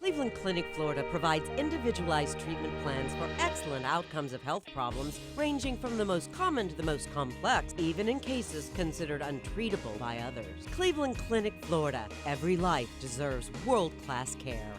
Cleveland Clinic, Florida provides individualized treatment plans for excellent outcomes of health problems ranging from the most common to the most complex, even in cases considered untreatable by others. Cleveland Clinic, Florida. Every life deserves world-class care.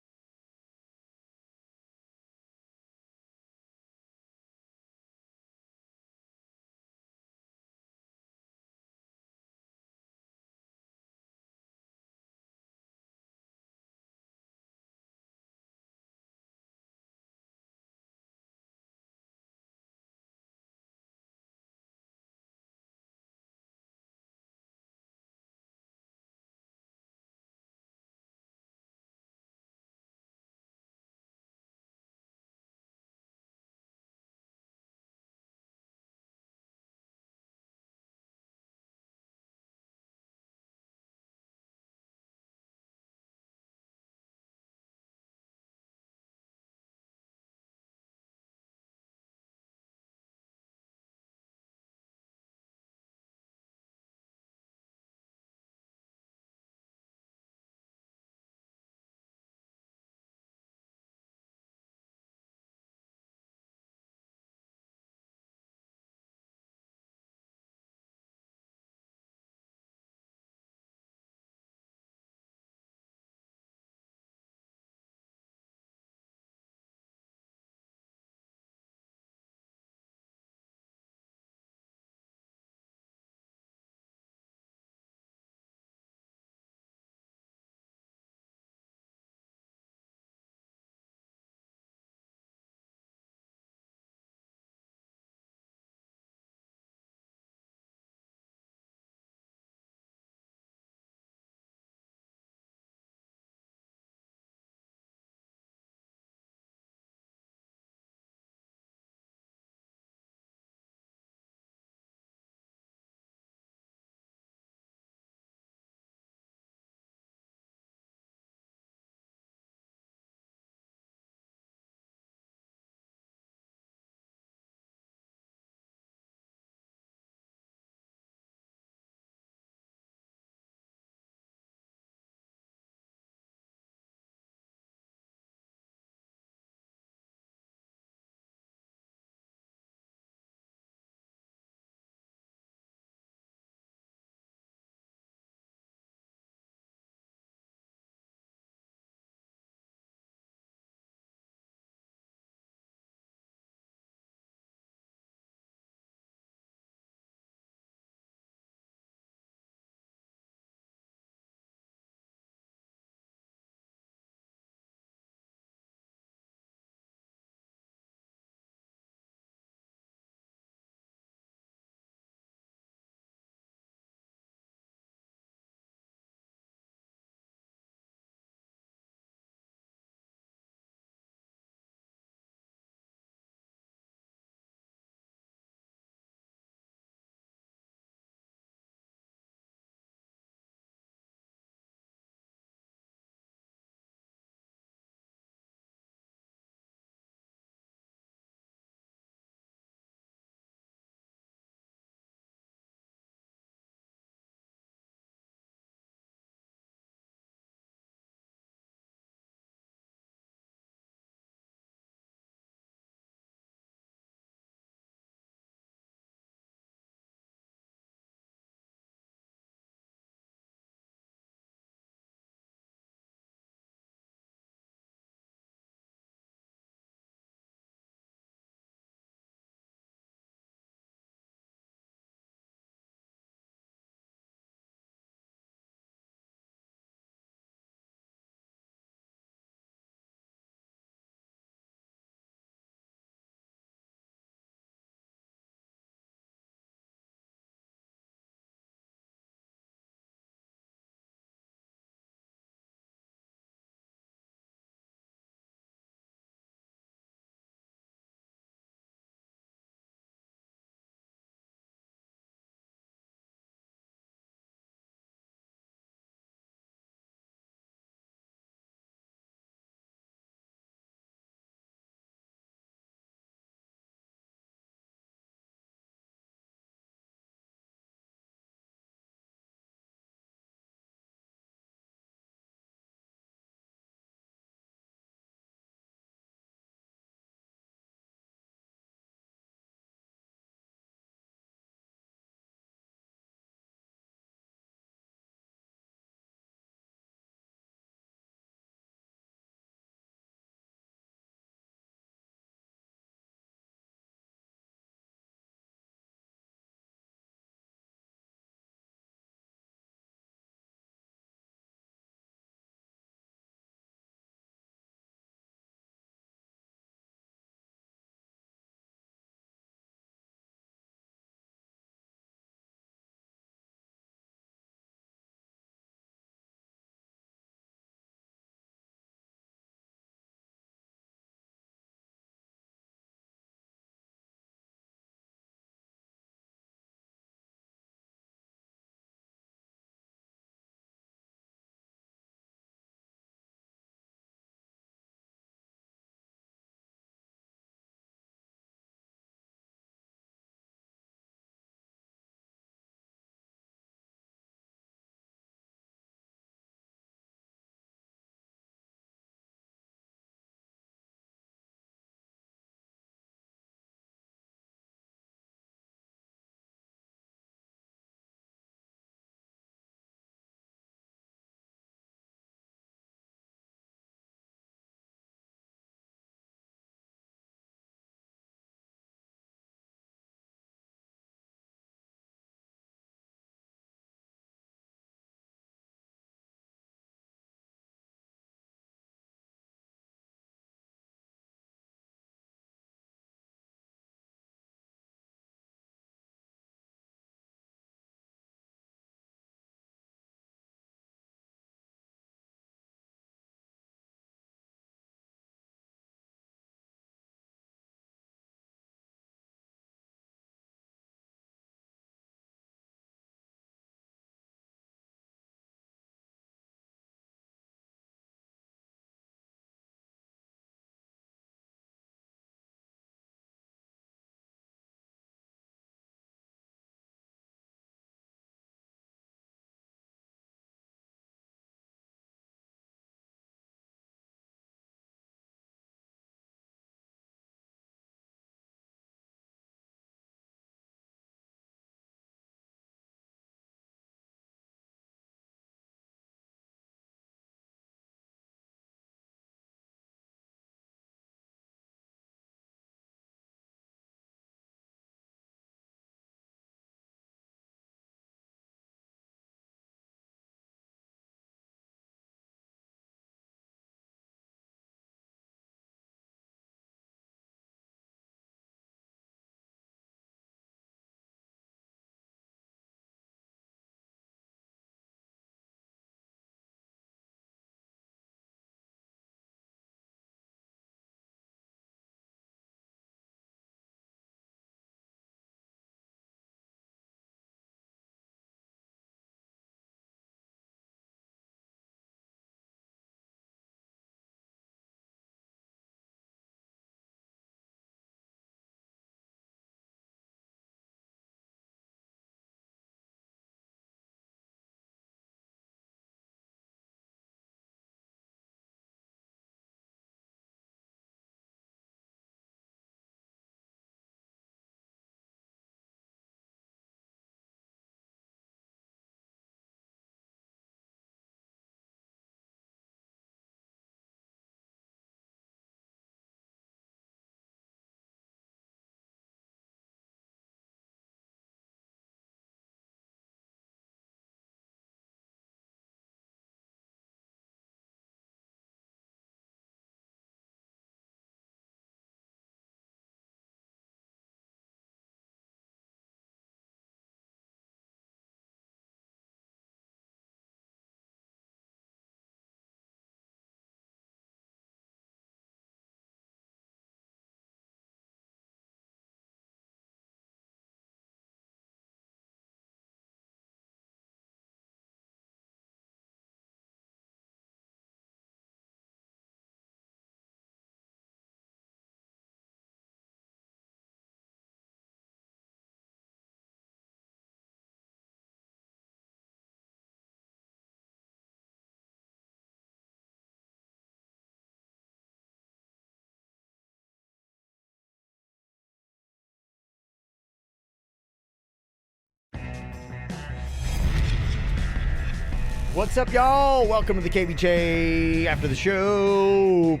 What's up, y'all? Welcome to the KVJ After the Show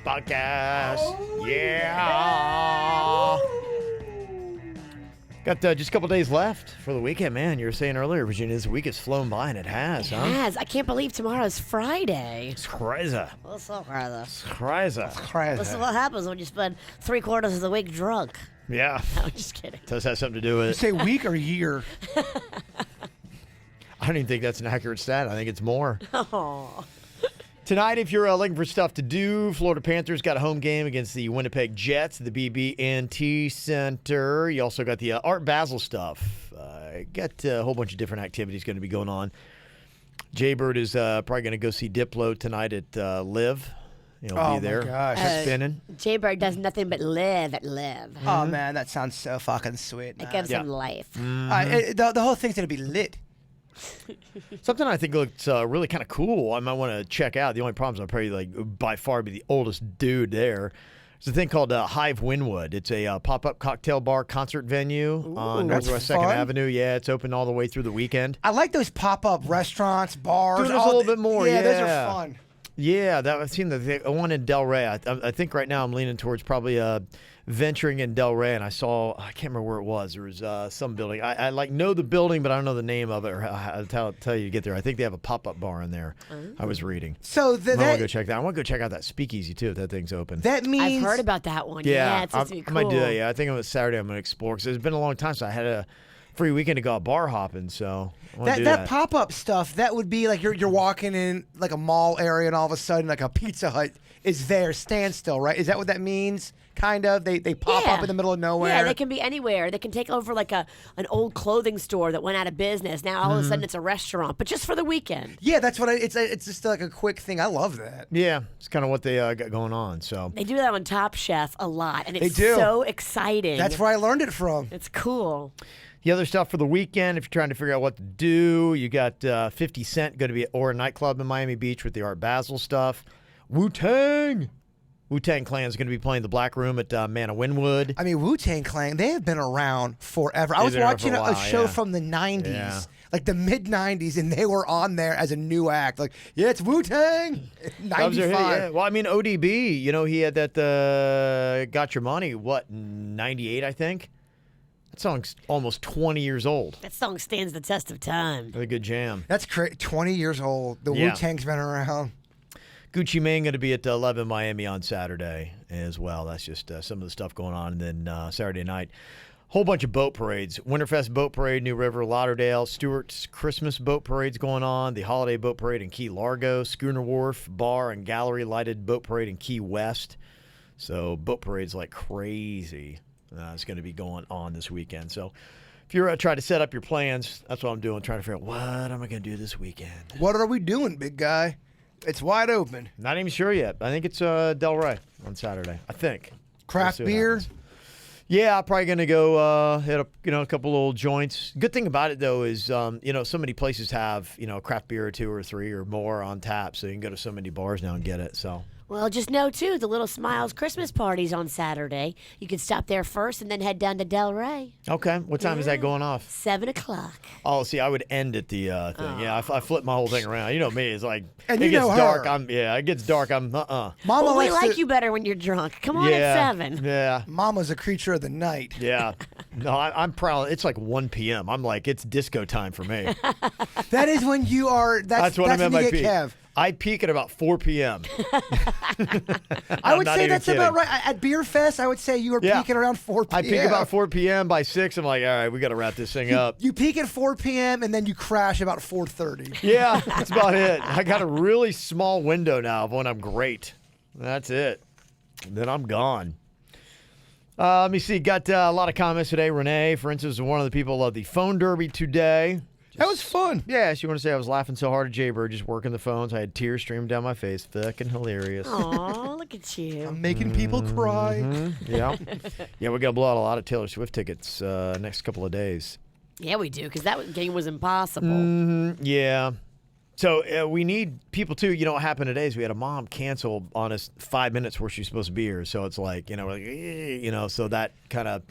podcast. Yeah. Got just a couple days left for the weekend, man. You were saying earlier, Virginia, this week has flown by, and it has, huh? It has. I can't believe tomorrow's Friday. It's crazy. What's so crazy? It's crazy. This is what happens when you spend 3/4 of the week drunk. Yeah. No, I'm just kidding. Does have something to do with You it. say week or year? I don't even think that's an accurate stat. I think it's more. Oh. Tonight, if you're looking for stuff to do, Florida Panthers got a home game against the Winnipeg Jets, the BB&T Center. You also got the Art Basel stuff. Got a whole bunch of different activities going to be going on. Jaybird is probably going to go see Diplo tonight at Live. He'll be there. My gosh. Spinning. Jaybird does nothing but live at Live. Oh, man, that sounds so fucking sweet. It gives him life. The whole thing's going to be lit. Something I think looks really kind of cool. I might want to check out. The only problem is I'll probably by far be the oldest dude there. There's a thing called Hive Wynwood. It's a pop-up cocktail bar concert venue on Northwest 2nd Avenue. Yeah, it's open all the way through the weekend. I like those pop-up restaurants, bars. Doing this a little bit more, Yeah, those are fun. Yeah, I've seen the one in Delray. I think right now I'm leaning towards probably venturing in Delray, and I can't remember where it was. There was some building. I know the building, but I don't know the name of it or how to tell you to get there. I think they have a pop-up bar in there. I was reading. So I want to go check that. I want to go check out that speakeasy too if that thing's open. that means I've heard about that one. Yeah, it's supposed to be cool. I might do that. Yeah, I think on Saturday I'm going to explore because it's been a long time since I had a free weekend to go out bar hopping. So I want to do that pop-up stuff, that would be like you're walking in like a mall area and all of a sudden like a Pizza Hut is there, standstill, right? Is that what that means? Kind of. They pop up in the middle of nowhere. Yeah, they can be anywhere. They can take over like an old clothing store that went out of business. Now all of a sudden it's a restaurant, but just for the weekend. Yeah, that's what it's just like a quick thing. I love that. Yeah, it's kind of what they got going on. So They do that on Top Chef a lot, and it's They do. so exciting. That's where I learned it from. It's cool. the other stuff for the weekend, if you're trying to figure out what to do, you got 50 Cent going to be at Aura nightclub in Miami Beach with the Art Basel stuff. Wu-Tang Clan is going to be playing the Black Room at Mana Wynwood. I mean, Wu-Tang Clan, they have been around forever. I was been around watching for a while, a show yeah. from the 90s, Yeah. like the mid-90s, and they were on there as a new act. Like, yeah, it's Wu-Tang, That was their 95. hit, yeah. Well, I mean, ODB, he had that Got Your Money, 98, I think? That song's almost 20 years old. That song stands the test of time. A good jam. That's crazy. 20 years old. The Yeah. Wu-Tang's been around. Gucci Mane going to be at 11 Miami on Saturday as well. That's just some of the stuff going on. And then Saturday night, whole bunch of boat parades. Winterfest Boat Parade, New River, Lauderdale. Stewart's Christmas Boat Parade's going on. The Holiday Boat Parade in Key Largo. Schooner Wharf Bar and Gallery Lighted Boat Parade in Key West. So boat parades like crazy. It's going to be going on this weekend. So if you're trying to set up your plans, that's what I'm doing, trying to figure out what am I going to do this weekend. What are we doing, big guy? It's wide open. Not even sure yet. I think it's Del Rey on Saturday. I think. Craft We'll see what beer. happens. Yeah, I'm probably gonna go hit up a couple old joints. Good thing about it though is so many places have a craft beer or 2 or 3 or more on tap, so you can go to so many bars now and get it. So. Well, just know, too, the Little Smiles Christmas party's on Saturday. You can stop there first and then head down to Del Rey. Okay. What time is that going off? 7 o'clock. Oh, see, I would end at the thing. Yeah, I flip my whole thing around. You know me. It's like And it you gets know dark. her. It gets dark. Mama Well, we likes like to- you better when you're drunk. Come on at 7. Yeah. Mama's a creature of the night. Yeah. No, I'm proud. It's like 1 p.m. I'm like, it's disco time for me. That is when you are. That's when I'm at when my you get peak. Kev. I peak at about 4 p.m. I would not say even that's kidding. about right. At Beer Fest, I would say you were Yeah. peaking around 4 p.m. I peak about 4 p.m. By 6, I'm like, all right, we got to wrap this thing up. You peak at 4 p.m. and then you crash about 4:30. Yeah, that's about it. I got a really small window now of when I'm great. That's it. Then I'm gone. Let me see. Got a lot of comments today. Renee, for instance, was one of the people of the phone derby today. That was fun. Yeah, she wanted to say I was laughing so hard at Jaybird just working the phones. I had tears streaming down my face. Fucking hilarious. Aw, look at you. I'm making people cry. Yeah. Yeah, we got to blow out a lot of Taylor Swift tickets next couple of days. Yeah, we do, because that game was impossible. Yeah. So we need people too. You know what happened today is we had a mom cancel on us 5 minutes where she's supposed to be here. So it's like, we're like, so that kind of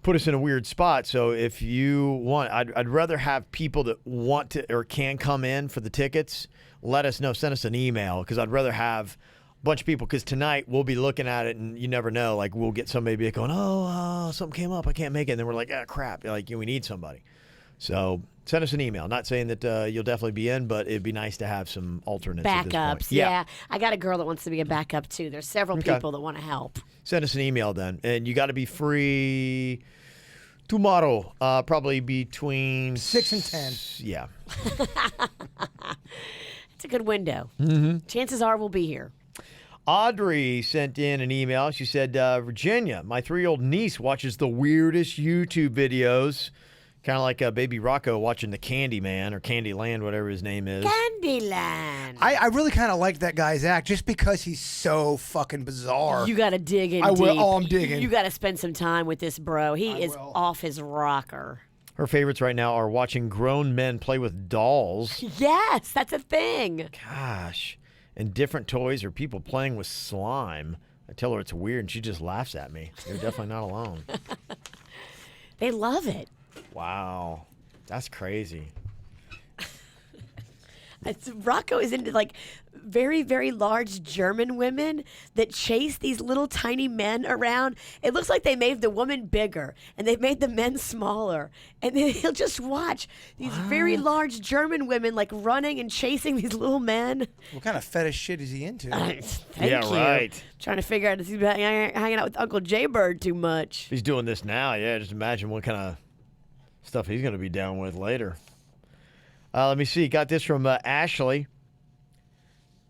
put us in a weird spot. So if you want, I'd rather have people that want to or can come in for the tickets. Let us know. Send us an email because I'd rather have a bunch of people because tonight we'll be looking at it and you never know. Like we'll get somebody be going, something came up. I can't make it. And then we're like, crap. Like we need somebody. So send us an email. Not saying that you'll definitely be in, but it'd be nice to have some alternates. At this point. Backups. Yeah. I got a girl that wants to be a backup too. There's several people that want to help. Send us an email then. And you got to be free tomorrow, probably between 6 and 10. Yeah. It's a good window. Chances are we'll be here. Audrey sent in an email. She said, Virginia, my 3-year-old niece watches the weirdest YouTube videos. Kind of like Baby Rocco watching the Candyman or Candyland, whatever his name is. Candyland. I really kind of like that guy's act just because he's so fucking bizarre. You got to dig in I will. deep. Oh, I'm digging. You got to spend some time with this bro. He is will. off his rocker. Her favorites right now are watching grown men play with dolls. Yes, that's a thing. Gosh. And different toys or people playing with slime. I tell her it's weird and she just laughs at me. You're definitely not alone. They love it. Wow. That's crazy. Rocco is into like very, very large German women that chase these little tiny men around. It looks like they made the woman bigger and they've made the men smaller. And then he'll just watch these very large German women like running and chasing these little men. What kind of fetish shit is he into? Thank you. Right. Trying to figure out if he's hanging out with Uncle Jaybird too much. He's doing this now. Yeah, just imagine what kind of stuff he's going to be down with later. Let me see. Got this from Ashley.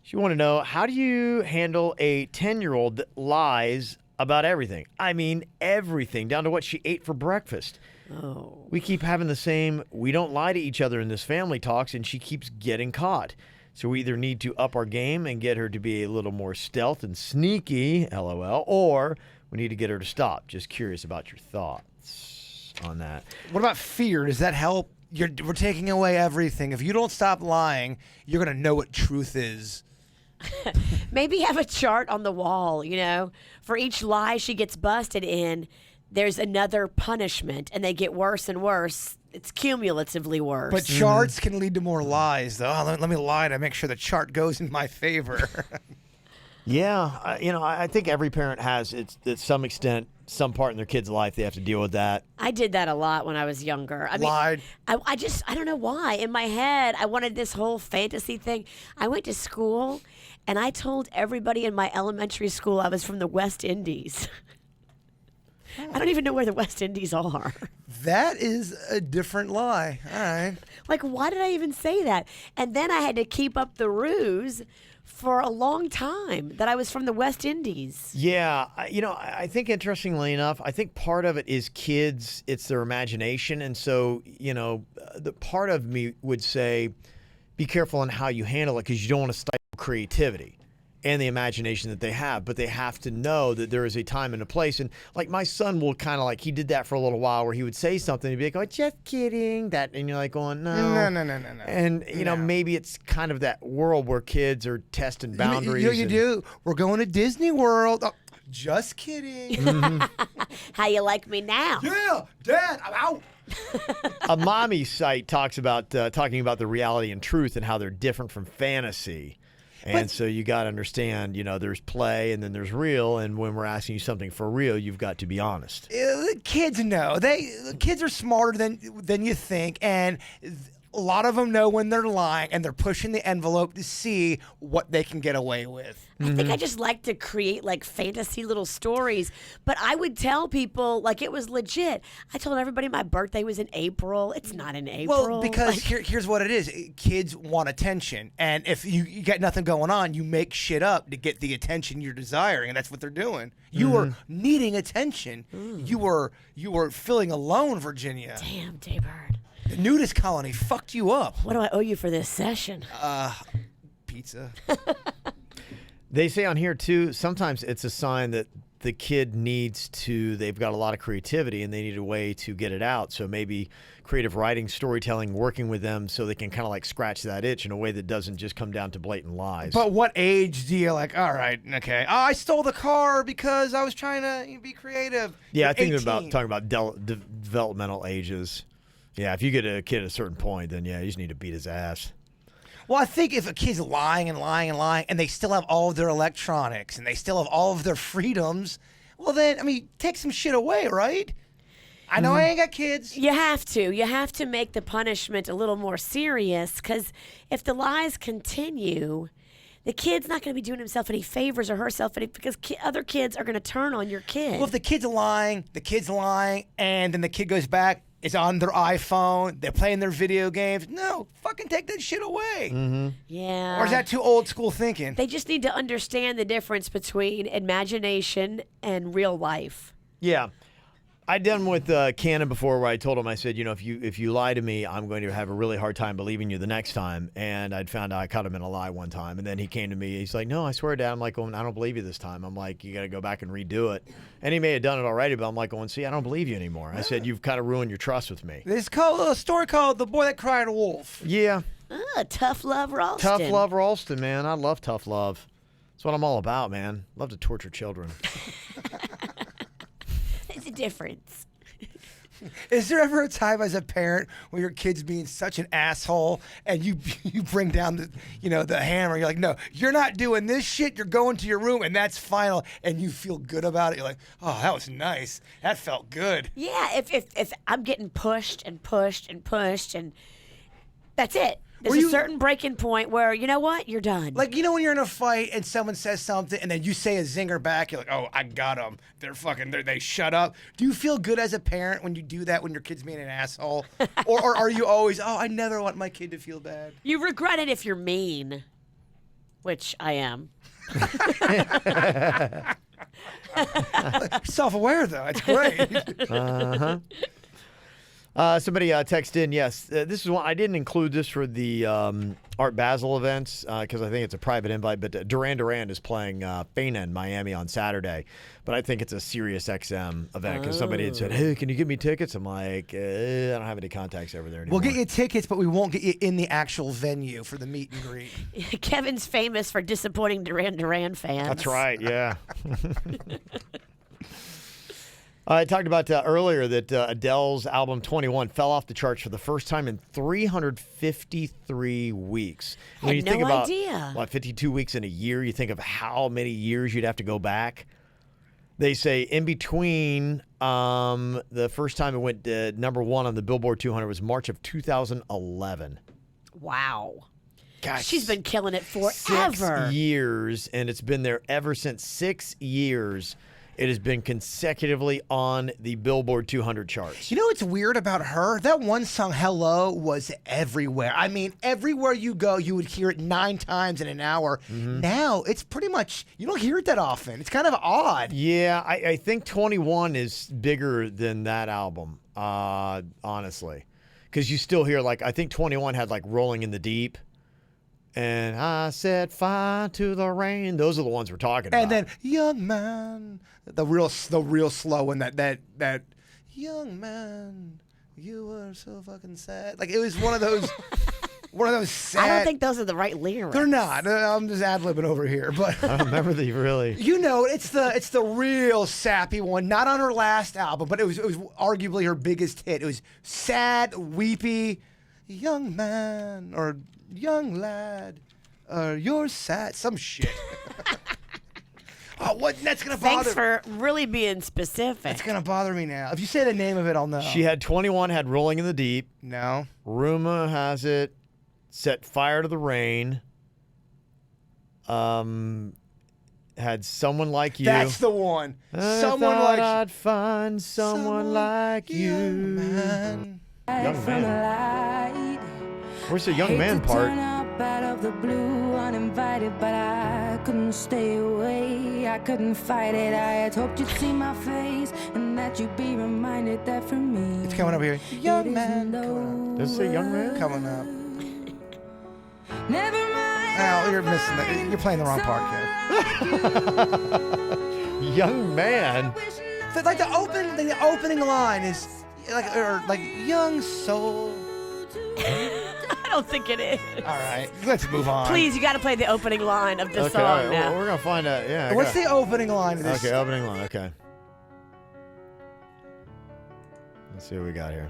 She wanted to know, how do you handle a 10-year-old that lies about everything? I mean, everything, down to what she ate for breakfast. Oh. We keep having the same, we don't lie to each other in this family talks, and she keeps getting caught. So we either need to up our game and get her to be a little more stealth and sneaky, LOL, or we need to get her to stop. Just curious about your thoughts on that. What about fear? Does that help? We're taking away everything. If you don't stop lying, you're going to know what truth is. Maybe have a chart on the wall, for each lie she gets busted in, there's another punishment, and they get worse and worse. It's cumulatively worse. But charts can lead to more lies, though. Let me lie to make sure the chart goes in my favor. Yeah, I think every parent has, to some extent, some part in their kid's life they have to deal with that. I did that a lot when I was younger. Lied. I don't know why. In my head, I wanted this whole fantasy thing. I went to school, and I told everybody in my elementary school I was from the West Indies. I don't even know where the West Indies are. That is a different lie. All right. Like, why did I even say that? And then I had to keep up the ruse for a long time that I was from the West Indies. Yeah, I think interestingly enough, I think part of it is kids, it's their imagination. And so, the part of me would say, be careful on how you handle it because you don't want to stifle creativity and the imagination that they have, but they have to know that there is a time and a place. And like my son will kind of he did that for a little while where he would say something and be like, oh, just kidding. And you're like going, no. No. And, maybe it's kind of that world where kids are testing boundaries. You do. We're going to Disney World. Oh, just kidding. Mm-hmm. How you like me now? Yeah, Dad, I'm out. A mommy site talks about talking about the reality and truth and how they're different from fantasy. And so you got to understand, there's play and then there's real. And when we're asking you something for real, you've got to be honest. Kids know. Kids are smarter than you think. And a lot of them know when they're lying and they're pushing the envelope to see what they can get away with. I think I just like to create fantasy little stories, but I would tell people it was legit. I told everybody my birthday was in April. It's not in April. Well, because here's what it is. Kids want attention. And if you got nothing going on, you make shit up to get the attention you're desiring. And that's what they're doing. You are needing attention. You were feeling alone, Virginia. Damn, Daybird. The nudist colony fucked you up. What do I owe you for this session? Pizza. They say on here, too, sometimes it's a sign that the kid needs to, they've got a lot of creativity and they need a way to get it out. So maybe creative writing, storytelling, working with them so they can kind of like scratch that itch in a way that doesn't just come down to blatant lies. But what age do you like, all right, okay, oh, I stole the car because I was trying to be creative. Yeah, You're I think 18. they're talking about developmental ages. Yeah, if you get a kid at a certain point, then yeah, you just need to beat his ass. Well, I think if a kid's lying and lying and lying, and they still have all of their electronics and they still have all of their freedoms, well then, I mean, take some shit away, right? I know I ain't got kids. You have to. You have to make the punishment a little more serious, because if the lies continue, the kid's not going to be doing himself any favors or herself any, because other kids are going to turn on your kid. Well, if the kid's lying, and then the kid goes back, it's on their iPhone, they're playing their video games. No, fucking take that shit away. Yeah. Or is that too old school thinking? They just need to understand the difference between imagination and real life. Yeah. I'd done with Cannon before where I told him, I said, you know, if you lie to me, I'm going to have a really hard time believing you the next time. And I'd found out I caught him in a lie one time. And then he came to me. He's like, no, I swear, Dad. I'm like, well, I don't believe you this time. I'm like, you got to go back and redo it. And he may have done it already, but I'm like, going, see, I don't believe you anymore. I said, you've kind of ruined your trust with me. There's a story called The Boy That Cried Wolf. Yeah. Tough love, Ralston. Tough love, Ralston, man. I love tough love. That's what I'm all about, man. Love to torture children. There's a difference. Is there ever a time as a parent where your kid's being such an asshole and you bring down the hammer? You're like, no, you're not doing this shit. You're going to your room and that's final, and you feel good about it. You're like, oh, that was nice. That felt good. Yeah, if I'm getting pushed and pushed and pushed, and that's it. There's a certain breaking point where, you know what, you're done. Like, you know when you're in a fight and someone says something and then you say a zinger back, you're like, oh, I got them. They shut up. Do you feel good as a parent when you do that when your kid's being an asshole? or are you always, oh, I never want my kid to feel bad? You regret it if you're mean, which I am. Self-aware, though. It's great. Uh-huh. Somebody texted in, yes, this is one, I didn't include this for the Art Basel events because I think it's a private invite, but Duran Duran is playing Fana in Miami on Saturday, but I think it's a Sirius XM event because somebody had said, hey, can you give me tickets? I'm like, I don't have any contacts over there anymore. We'll get you tickets, but we won't get you in the actual venue for the meet and greet. Kevin's famous for disappointing Duran Duran fans. That's right, yeah. I talked about earlier that Adele's album 21 fell off the charts for the first time in 353 weeks. When you think about, idea. What, 52 weeks in a year, you think of how many years you'd have to go back. They say in between, the first time it went number one on the Billboard 200 was March of 2011. Wow. Gosh, she's been killing it forever. 6 years, and it's been there ever since. 6 years. It has been consecutively on the Billboard 200 charts. You know what's weird about her? That one song, Hello, was everywhere. I mean, everywhere you go, you would hear it 9 times in an hour. Mm-hmm. Now, it's pretty much, you don't hear it that often. It's kind of odd. Yeah, I think 21 is bigger than that album, honestly. Because you still hear, like, I think 21 had, like, Rolling in the Deep. And I set fire to the rain. Those are the ones we're talking about. And then, young man, the real slow one, that young man, you were so fucking sad. Like, it was one of those sad. I don't think those are the right lyrics. They're not. I'm just ad-libbing over here, but I don't remember the really. You know, it's the real sappy one. Not on her last album, but it was arguably her biggest hit. It was sad, weepy, young man or young lad, you're sad, some shit. Oh, what? That's gonna bother. Thanks for really being specific. That's gonna bother me now. If you say the name of it, I'll know. She had 21, had Rolling in the Deep. No. Rumor has it, Set Fire to the Rain. Had Someone Like You. That's the one. Someone thought like I'd find someone like you. Man. Young man. Where's the young man part? Out of the blue, uninvited, but I couldn't stay away. I couldn't fight it. I had hoped you'd see my face and that you'd be reminded that for me. It's coming up here. Young man. Does it say young man? Coming up. Never mind. Well, you're missing that. You're playing the wrong part, kid. Young man. So, like the opening line is like young soul. I don't think it is. All right, let's move on. Please, you got to play the opening line of the Okay, song all right, now. well, we're gonna find out. Yeah. What's the opening line of this? Okay, opening line. Okay. Let's see what we got here.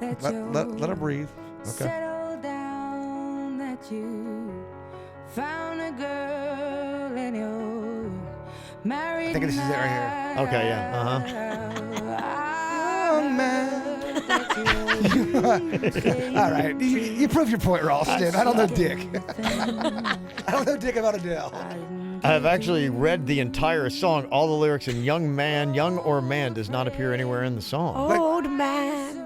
Let her breathe. Okay. Settle down, that you found a girl and you're married. I think this is it right here. Okay, yeah. Young man. All right, you prove your point, Ralston. I don't know dick. I don't know dick about Adele. I've actually read the entire song. All the lyrics in "young man," "young" or "man" does not appear anywhere in the song. Old man.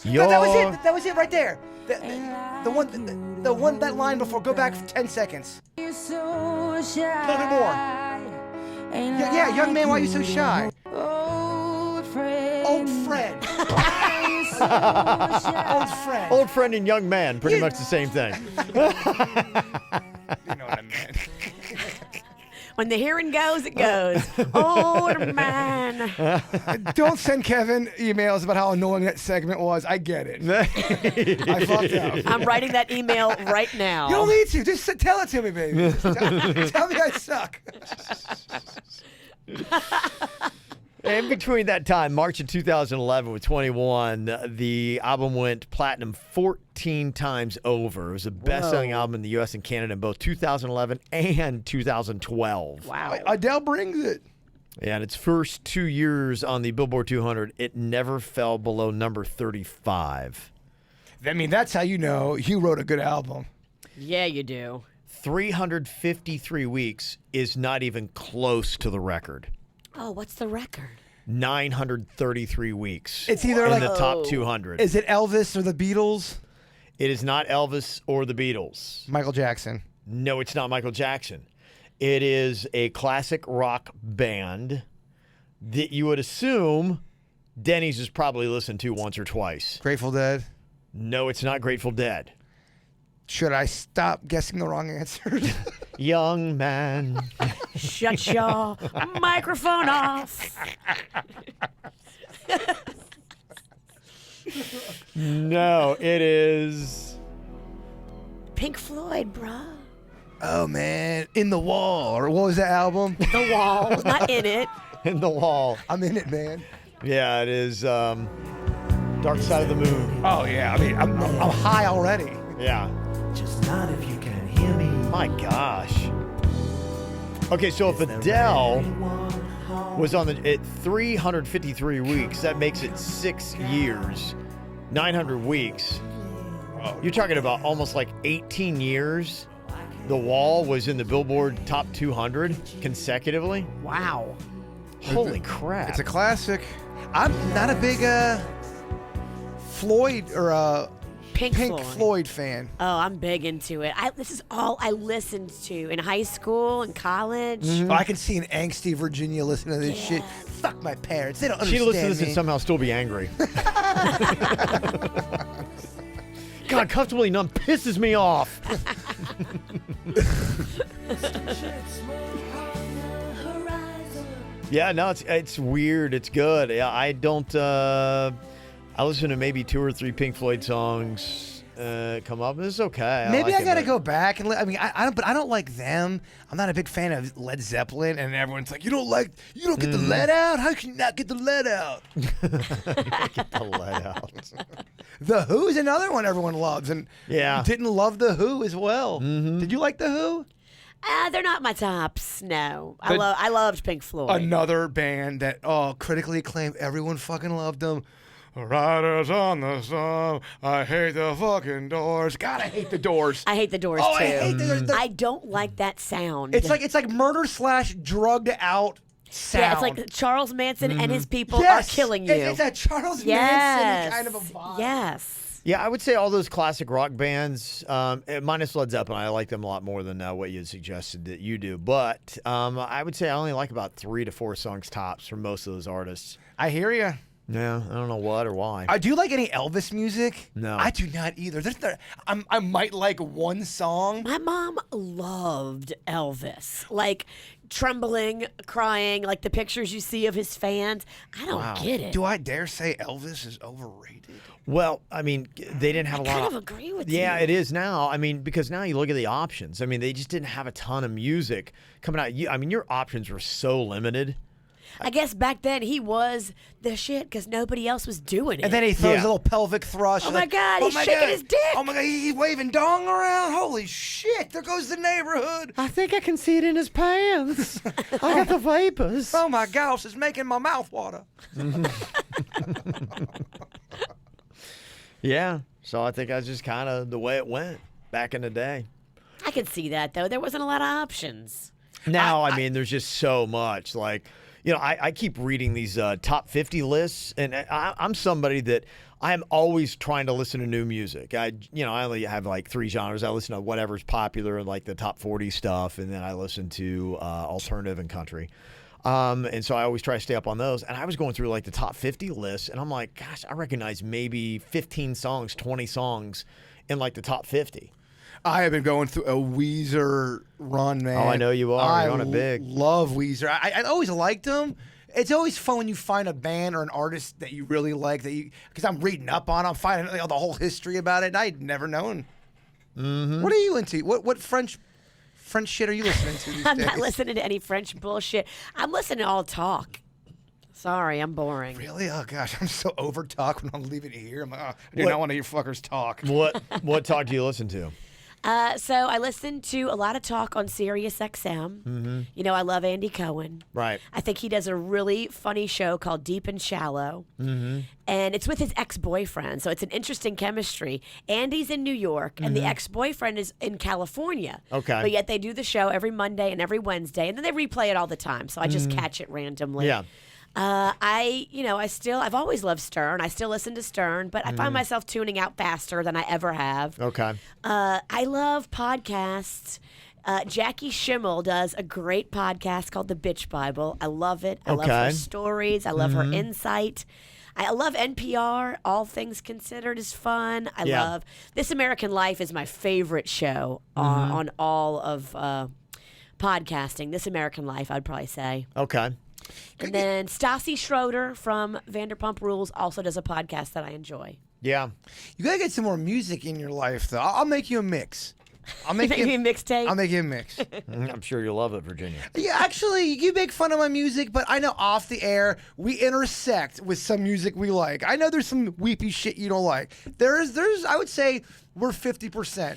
Yo, That was it. That was it right there. The one that line before. Go back 10 seconds. A little bit more. Yeah, young man, why are you so shy? Old friend. Old friend. Old friend. old friend and young man, pretty much the same thing. You know what I meant. When the hearing goes, it goes. Old man. Don't send Kevin emails about how annoying that segment was. I get it. I fucked up. I'm writing that email right now. You don't need to. Just tell it to me, baby. Tell me I suck. In between that time, March of 2011 with 21, the album went platinum 14 times over. It was the best-selling album in the U.S. and Canada in both 2011 and 2012. Wow. Adele brings it. Yeah, in its first 2 years on the Billboard 200, it never fell below number 35. I mean, that's how you know you wrote a good album. Yeah, you do. 353 weeks is not even close to the record. Oh, what's the record? 933 weeks. It's either in like the top 200. Is it Elvis or the Beatles? It is not Elvis or the Beatles. Michael Jackson. No, it's not Michael Jackson. It is a classic rock band that you would assume Denny's has probably listened to once or twice. Grateful Dead. No, it's not Grateful Dead. Should I stop guessing the wrong answers? Young man. Shut your microphone off. No, it is Pink Floyd, bruh. Oh, man. In the Wall. Or what was that album? The Wall. Not in it. In the Wall. I'm in it, man. Yeah, it is Dark Side of the Moon. Oh, yeah. I mean, I'm high already. Yeah. Just not if you can hear me. My gosh. Okay, so if Adele was on at 353 weeks, that makes it 6 years, 900 weeks. You're talking about almost like 18 years. The Wall was in the Billboard Top 200 consecutively. Wow. Holy crap. It's a classic. I'm not a big Floyd or Pink Floyd fan. Oh, I'm big into it. This is all I listened to in high school and college. Oh, I can see an angsty Virginia listening to this shit. Fuck my parents. They don't She'd understand listen to this me. and somehow still be angry. God, Comfortably Numb pisses me off. Yeah, no, it's weird. It's good. Yeah, I don't. I listen to maybe 2 or 3 Pink Floyd songs come up. It's okay. Maybe like I gotta it, go back and I mean, but I don't like them. I'm not a big fan of Led Zeppelin, and everyone's like, you don't get the lead out. How can you not get the lead out? Get the lead out. The Who's another one everyone loves, and Yeah. didn't love the Who as well. Did you like the Who? They're not my tops. No, I loved Pink Floyd. Another band that critically acclaimed. Everyone fucking loved them. Riders on the sun. I hate the fucking Doors. God, I hate the Doors. I hate the Doors Oh, too. I hate the Doors. I don't like that sound. It's like murder / drugged out sound. yeah, it's like Charles Manson and his people Yes, are killing you. It's a Charles yes, Manson kind of a vibe. yes. Yeah, I would say all those classic rock bands, minus Led Zeppelin, I like them a lot more than what you suggested that you do. But I would say I only like about 3 to 4 songs tops from most of those artists. I hear you. Yeah, I don't know what or why. Do you like any Elvis music? No. I do not either. I might like one song. My mom loved Elvis. Like trembling, crying, like the pictures you see of his fans. I don't get it. Do I dare say Elvis is overrated? Well, I mean, they didn't have a lot I kind of agree with you. Yeah, it is now. I mean, because now you look at the options. I mean, they just didn't have a ton of music coming out. I mean, your options were so limited. I guess back then he was the shit because nobody else was doing it. And then he throws a little pelvic thrust. Oh my God, he's shaking his dick. Oh my God, he's waving dong around. Holy shit, there goes the neighborhood. I think I can see it in his pants. I got the vapors. Oh my gosh, it's making my mouth water. Yeah, so I think that's just kind of the way it went back in the day. I could see that though. There wasn't a lot of options. Now, I mean, there's just so much. Like, you know, I keep reading these top 50 lists, and I'm somebody that I am always trying to listen to new music. I only have like 3 genres. I listen to whatever's popular in like the top 40 stuff, and then I listen to alternative and country. And so I always try to stay up on those. And I was going through like the top 50 lists, and I'm like, gosh, I recognize maybe 15 songs, 20 songs in like the top 50. I have been going through a Weezer run, man. Oh, I know you are. You're on it big. Love Weezer. I always liked them. It's always fun when you find a band or an artist that you really like, because I'm reading up on them, finding the whole history about it, and I'd never known. Mm-hmm. What are you into? What French shit are you listening to these I'm days? not listening to any French bullshit. I'm listening to all talk. Sorry, I'm boring. Really? Oh gosh, I'm so over talk when I'm leaving it here. I'm like, I do not want to hear fuckers talk. What talk do you listen to? So I listen to a lot of talk on Sirius XM. Mm-hmm. You know, I love Andy Cohen. Right. I think he does a really funny show called Deep and Shallow. Mm-hmm. And it's with his ex-boyfriend. So it's an interesting chemistry. Andy's in New York, and the ex-boyfriend is in California. Okay. But yet they do the show every Monday and every Wednesday, and then they replay it all the time. So I just catch it randomly. Yeah. I've always loved Stern. I still listen to Stern, but I find myself tuning out faster than I ever have. Okay. I love podcasts. Jackie Schimmel does a great podcast called The Bitch Bible. I love it. I love her stories. I love her insight. I love NPR. All Things Considered is fun. I love This American Life is my favorite show on all of podcasting. This American Life, I'd probably say. Okay. And then Stassi Schroeder from Vanderpump Rules also does a podcast that I enjoy. Yeah. You gotta get some more music in your life, though. I'll make you a mix. I'll make you a mixtape. I'll make you a mix. I'm sure you'll love it, Virginia. Yeah, actually, you make fun of my music, but I know off the air we intersect with some music we like. I know there's some weepy shit you don't like. There's I would say we're 50%.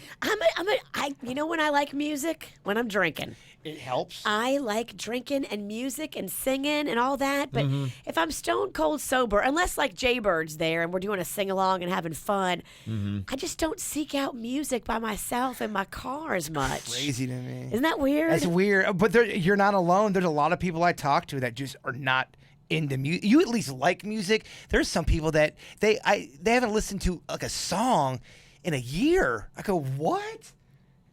You know when I like music? When I'm drinking. It helps. I like drinking and music and singing and all that, but if I'm stone cold sober, unless like Jaybird's there and we're doing a sing along and having fun, I just don't seek out music by myself in my car as much. Crazy to me. Isn't that weird? That's weird. But you're not alone. There's a lot of people I talk to that just are not into music. You at least like music. There's some people that they haven't listened to like a song in a year. I go, what?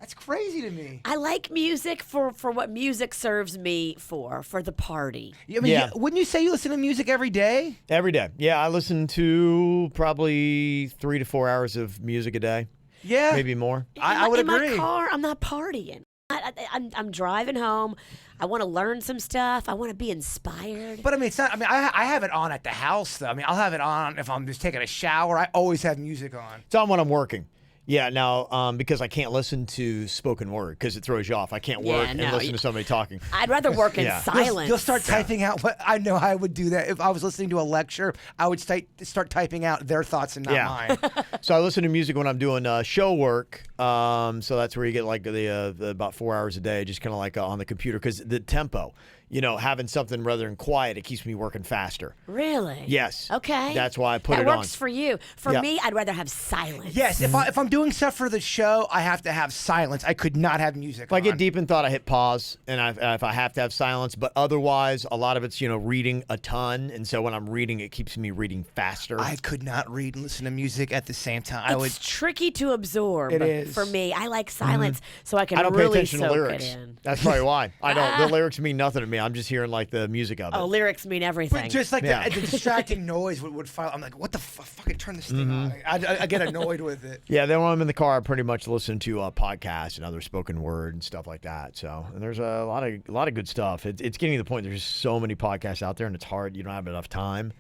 That's crazy to me. I like music for what music serves me for the party. I mean, wouldn't you say you listen to music every day? Every day. Yeah, I listen to probably 3 to 4 hours of music a day. Yeah. Maybe more. I would agree. In my car, I'm not partying. I'm driving home. I want to learn some stuff. I want to be inspired. But I mean, it's not. I mean, I have it on at the house though. I mean, I'll have it on if I'm just taking a shower. I always have music on. It's on when I'm working. Yeah, now, because I can't listen to spoken word because it throws you off. I can't work and listen to somebody talking. I'd rather work in silence. You'll start typing out what I know I would do that. If I was listening to a lecture, I would start typing out their thoughts and not mine. So I listen to music when I'm doing show work. So that's where you get like the about 4 hours a day, just kind of like on the computer because the tempo. You know, having something rather than quiet, it keeps me working faster. Really? Yes. Okay. That's why I put it on. That works for you. For me, I'd rather have silence. Yes, if I'm doing stuff for the show, I have to have silence. I could not have music If I get deep in thought, I hit pause, and if I have to have silence. But otherwise, a lot of it's, reading a ton. And so when I'm reading, it keeps me reading faster. I could not read and listen to music at the same time. It's tricky to absorb. It is. For me. I like silence so I can I don't really pay attention to soak lyrics. it in. That's probably why. I don't. The lyrics mean nothing to me. I'm just hearing like the music of it. Oh, lyrics mean everything. But just like Yeah. the distracting noise would file. I'm like, what the fucking turn this thing on. I get annoyed with it. Yeah, then when I'm in the car, I pretty much listen to podcasts and other spoken word and stuff like that. So, and there's a lot of good stuff. It's getting to the point there's so many podcasts out there, and it's hard. You don't have enough time.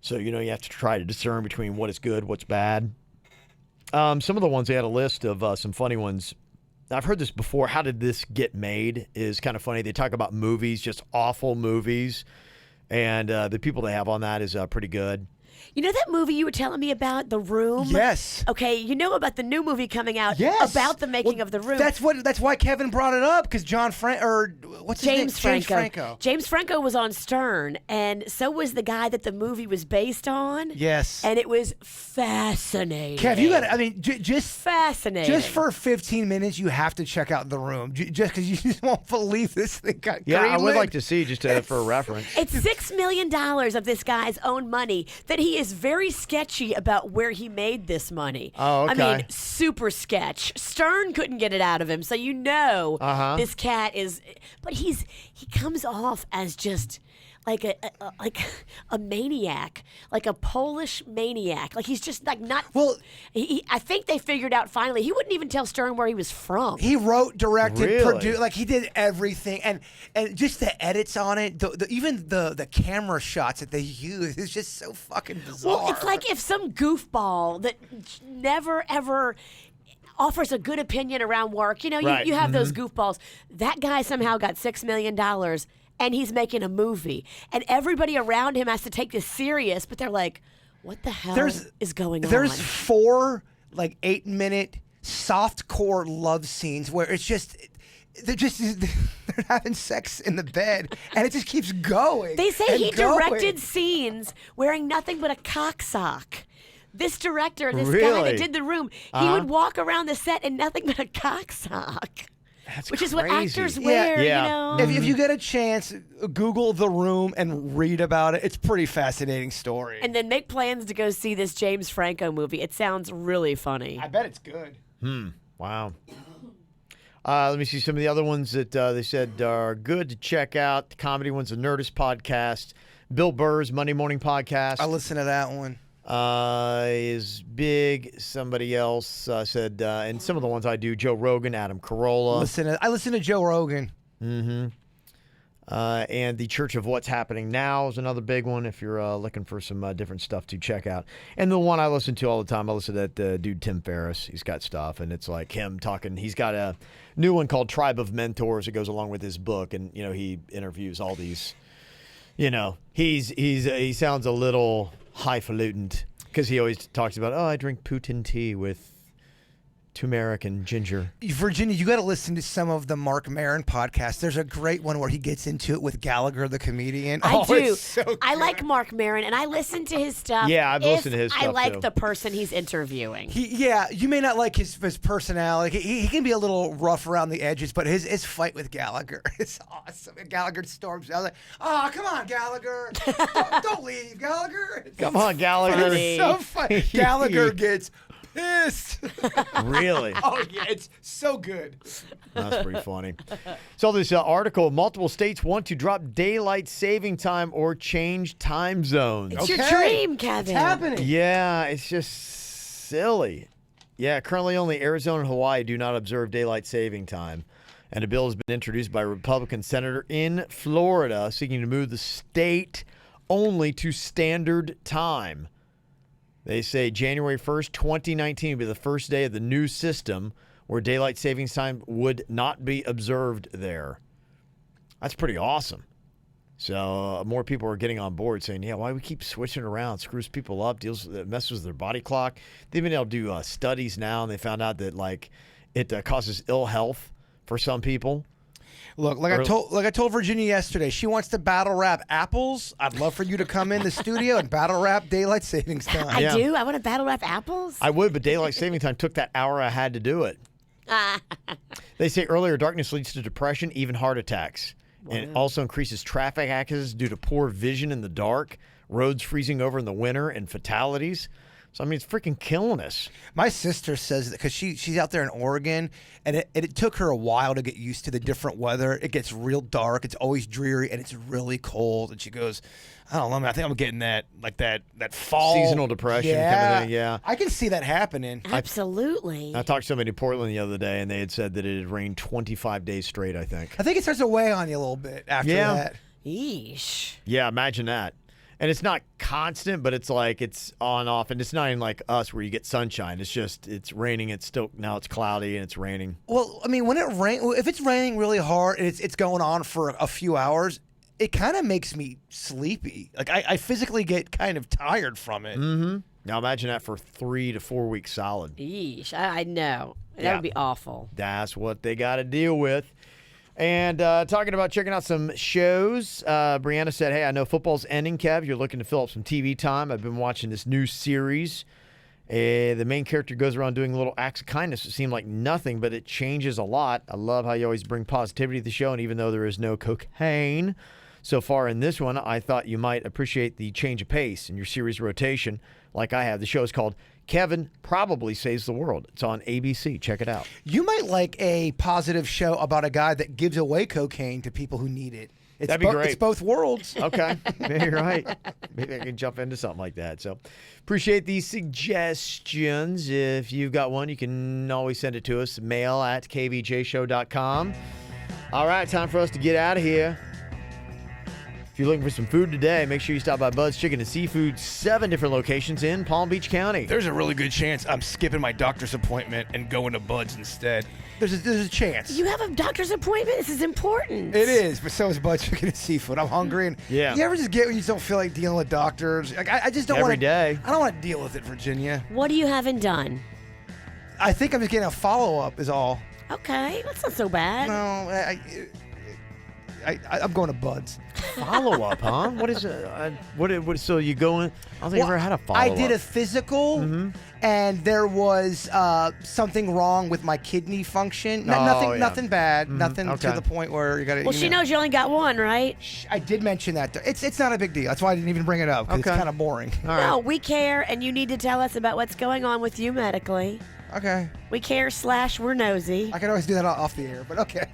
So, you have to try to discern between what is good, what's bad. Some of the ones, they had a list of some funny ones. I've heard this before. How did this get made is kind of funny. They talk about movies, just awful movies. And the people they have on that is pretty good. You know that movie you were telling me about, The Room? Yes. Okay, you know about the new movie coming out Yes. about the making Well, of The Room. That's why Kevin brought it up, because what's his name? James Franco. James Franco was on Stern, and so was the guy that the movie was based on. Yes. And it was fascinating. Kev, you got. I mean, just fascinating. Just for 15 minutes, you have to check out The Room, just because you just won't believe this thing got Yeah, I would greenlit. like to see, just for a reference. It's $6 million of this guy's own money that he is very sketchy about where he made this money. Oh, okay. I mean, super sketch. Stern couldn't get it out of him, so this cat is. But he comes off as just like a maniac, like a Polish maniac. Like he's just like not. Well, I think they figured out finally he wouldn't even tell Stern where he was from. He wrote, directed, Really? produced, like he did everything, and just the edits on it, even the camera shots that they use is just so fucking bizarre. Well, it's like if some goofball that never ever offers a good opinion around work. Right. You have those goofballs. That guy somehow got $6 million. And he's making a movie. And everybody around him has to take this serious, but they're like, what the hell is going on? There's 4 like 8-minute softcore love scenes where it's just they're having sex in the bed, and it just keeps going. They say and he going. directed scenes wearing nothing but a cock sock. This director, this guy Really? that did The Room, he would walk around the set in nothing but a cock sock. That's Which is what crazy. actors wear, Yeah. If you get a chance, Google The Room and read about it. It's a pretty fascinating story. And then make plans to go see this James Franco movie. It sounds really funny. I bet it's good. Wow. Let me see some of the other ones that they said are good to check out. The comedy one's the Nerdist podcast. Bill Burr's Monday Morning Podcast. I listen to that one. Is big. Somebody else said, and some of the ones I do, Joe Rogan, Adam Carolla. I listen to Joe Rogan. And the Church of What's Happening Now is another big one if you're looking for some different stuff to check out. And the one I listen to all the time, I listen to that dude Tim Ferriss. He's got stuff, and it's like him talking. He's got a new one called Tribe of Mentors. It goes along with his book, and he interviews all these. He sounds a little highfalutin because he always talks about, I drink Putin tea with turmeric and ginger. Virginia, you got to listen to some of the Mark Maron podcasts. There's a great one where he gets into it with Gallagher, the comedian. I do. It's so I good. like Mark Maron, and I listen to his stuff. Yeah, I've listened to his I stuff, like too. the person he's interviewing. You may not like his personality. He can be a little rough around the edges, but his fight with Gallagher is awesome. And Gallagher storms out like, "Oh, come on, Gallagher! don't leave, Gallagher! Come on, Gallagher. Funny. It's so funny." Gallagher gets pissed. Really? Oh yeah, it's so good. That's pretty funny. So this article, multiple states want to drop daylight saving time or change time zones. It's your dream, Kevin. It's happening. Yeah, it's just silly. Yeah, currently only Arizona and Hawaii do not observe daylight saving time. And a bill has been introduced by a Republican senator in Florida seeking to move the state only to standard time. They say January 1st, 2019 will be the first day of the new system where daylight savings time would not be observed there. That's pretty awesome. So more people are getting on board saying, yeah, why we keep switching around? Screws people up, messes with their body clock. They've been able to do studies now, and they found out that it causes ill health for some people. Look, like I told Virginia yesterday, she wants to battle rap apples. I'd love for you to come in the studio and battle rap daylight savings time. I do. I want to battle rap apples. I would, but daylight saving time took that hour I had to do it. They say earlier darkness leads to depression, even heart attacks. Wow. And it also increases traffic accidents due to poor vision in the dark, roads freezing over in the winter, and fatalities. So, I mean, it's freaking killing us. My sister says that because she's out there in Oregon, and it took her a while to get used to the different weather. It gets real dark. It's always dreary, and it's really cold. And she goes, I don't know, man, I think I'm getting that fall. Seasonal depression kind of thing, yeah. I can see that happening. Absolutely. I talked to somebody in Portland the other day, and they had said that it had rained 25 days straight, I think. I think it starts to weigh on you a little bit after that. Yeesh. Yeah, imagine that. And it's not constant, but it's like it's on off, and it's not even like us where you get sunshine. It's just it's raining. Now it's cloudy and it's raining. Well, I mean, if it's raining really hard and it's going on for a few hours, it kind of makes me sleepy. Like I physically get kind of tired from it. Mm-hmm. Now imagine that for 3 to 4 weeks solid. Yeesh. I know. That Yeah. would be awful. That's what they got to deal with. And talking about checking out some shows, Brianna said, hey, I know football's ending, Kev. You're looking to fill up some TV time. I've been watching this new series. The main character goes around doing little acts of kindness. It seemed like nothing, but it changes a lot. I love how you always bring positivity to the show, and even though there is no cocaine so far in this one, I thought you might appreciate the change of pace in your series rotation like I have. The show is called Kevin Probably Saves the World. It's on ABC. Check it out. You might like a positive show about a guy that gives away cocaine to people who need it. That'd be great. It's both worlds. Okay. Yeah, you're right. Maybe I can jump into something like that. So appreciate these suggestions. If you've got one, you can always send it to us. Mail at kvjshow.com. All right, time for us to get out of here. If you're looking for some food today, make sure you stop by Bud's Chicken and Seafood, 7 different locations in Palm Beach County. There's a really good chance I'm skipping my doctor's appointment and going to Bud's instead. There's a chance. You have a doctor's appointment? This is important. It is, but so is Bud's Chicken and Seafood. I'm hungry. And Yeah. You ever just get when you just don't feel like dealing with doctors? Like I just don't want Every day. I don't want to deal with it, Virginia. What do you haven't done? I think I'm just getting a follow-up is all. Okay, that's not so bad. No, I'm going to Bud's. Follow up, huh? What is it? What? So you going? I don't think I've ever had a follow up. I did a physical, and there was something wrong with my kidney function. Nothing bad. Nothing to okay. the point where you got to. Well, she knows you only got one, right? I did mention that. It's not a big deal. That's why I didn't even bring it up. 'Cause Okay. It's kind of boring. All right. No, we care, and you need to tell us about what's going on with you medically. Okay. We care / we're nosy. I can always do that off the air, but okay.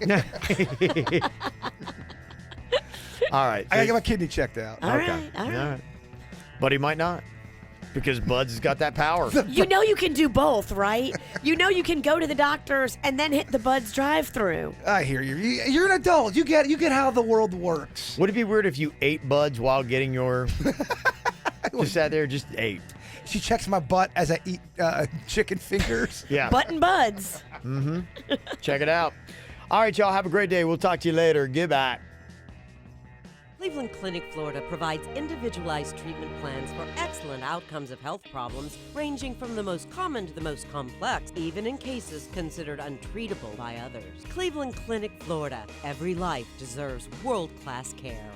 All right. I gotta get my kidney checked out. All right. But he might not, because Bud's has got that power. You know you can do both, right? You know you can go to the doctors and then hit the Bud's drive-through. I hear you. You're an adult. You get how the world works. Would it be weird if you ate Bud's while getting your? Just sat there, just ate. She checks my butt as I eat chicken fingers. Yeah. Button Buds. Check it out. All right, y'all. Have a great day. We'll talk to you later. Goodbye. Cleveland Clinic, Florida provides individualized treatment plans for excellent outcomes of health problems ranging from the most common to the most complex, even in cases considered untreatable by others. Cleveland Clinic, Florida. Every life deserves world-class care.